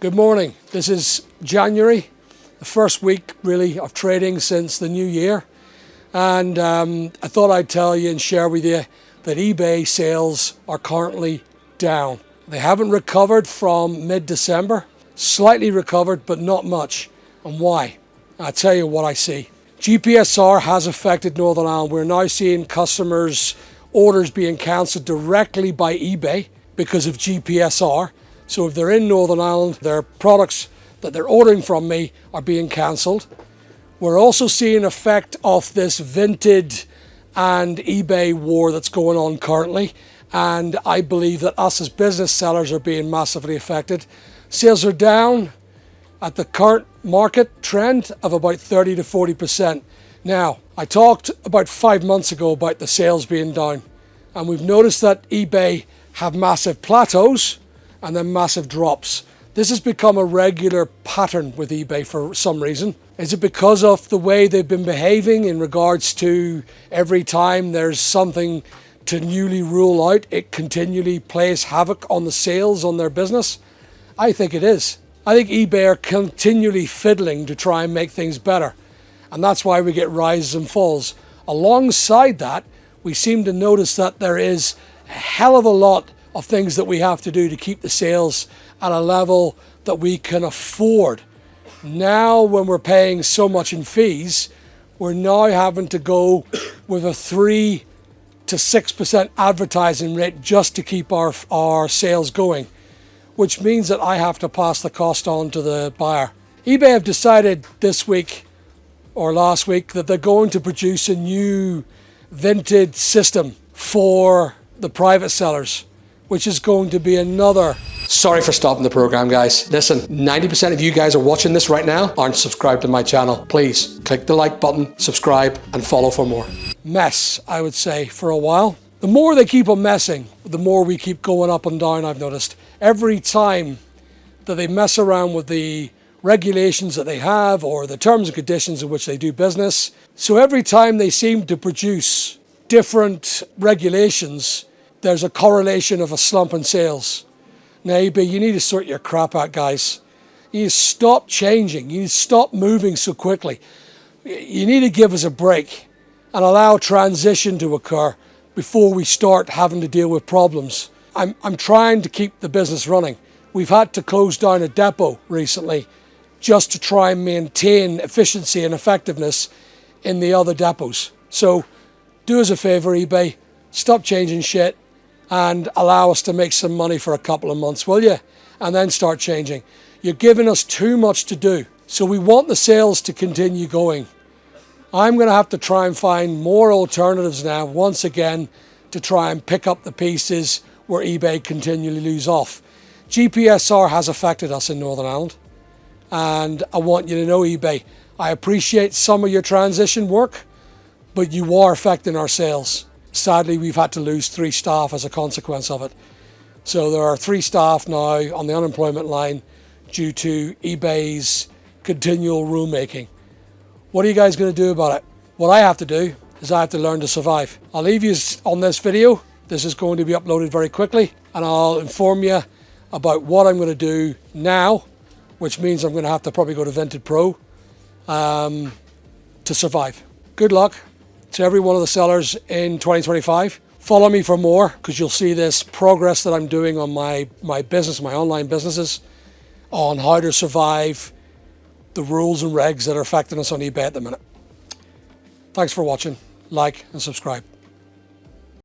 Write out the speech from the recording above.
Good morning. This is January, the first week really of trading since the new year. And I thought I'd tell you and share with you that eBay sales are currently down. They haven't recovered from mid-December, slightly recovered, but not much. And why? I'll tell you what I see. GPSR has affected Northern Ireland. We're now seeing customers' orders being cancelled directly by eBay because of GPSR. So if they're in Northern Ireland, their products that they're ordering from me are being cancelled. We're also seeing effect of this Vinted and eBay war that's going on currently. And I believe that us as business sellers are being massively affected. Sales are down at the current market trend of about 30 to 40%. Now, I talked about 5 months ago about the sales being down. And we've noticed that eBay have massive plateaus and then massive drops. This has become a regular pattern with eBay for some reason. Is it because of the way they've been behaving in regards to every time there's something to newly rule out, it continually plays havoc on the sales on their business? I think it is. I think eBay are continually fiddling to try and make things better. And that's why we get rises and falls. Alongside that, we seem to notice that there is a hell of a lot of things that we have to do to keep the sales at a level that we can afford. Now, when we're paying so much in fees, we're now having to go with a 3 to 6% advertising rate just to keep our sales going, which means that I have to pass the cost on to the buyer. eBay have decided this week or last week that they're going to produce a new Vinted system for the private sellers, which is going to be another... Sorry for stopping the program, guys. Listen, 90% of you guys are watching this right now aren't subscribed to my channel. Please click the like button, subscribe, and follow for more. Mess, I would say, for a while. The more they keep on messing, the more we keep going up and down, I've noticed. Every time that they mess around with the regulations that they have or the terms and conditions in which they do business. So every time they seem to produce different regulations, there's a correlation of a slump in sales. Now, eBay, you need to sort your crap out, guys. You need to stop changing. You need to stop moving so quickly. You need to give us a break and allow transition to occur before we start having to deal with problems. I'm trying to keep the business running. We've had to close down a depot recently just to try and maintain efficiency and effectiveness in the other depots. So do us a favor, eBay, stop changing shit and allow us to make some money for a couple of months, will you? And then start changing. You're giving us too much to do. So we want the sales to continue going. I'm going to have to try and find more alternatives now, once again, to try and pick up the pieces where eBay continually lose off. GPSR has affected us in Northern Ireland. And I want you to know, eBay, I appreciate some of your transition work, but you are affecting our sales. Sadly, we've had to lose 3 staff as a consequence of it. So there are 3 staff now on the unemployment line due to eBay's continual rulemaking. What are you guys going to do about it? What I have to do is I have to learn to survive. I'll leave you on this video. This is going to be uploaded very quickly, and I'll inform you about what I'm going to do now, which means I'm going to have to probably go to Vinted Pro to survive. Good luck to every one of the sellers in 2025. Follow me for more, because you'll see this progress that I'm doing on my business, my online businesses, on how to survive the rules and regs that are affecting us on eBay at the minute. Thanks for watching. Like and subscribe.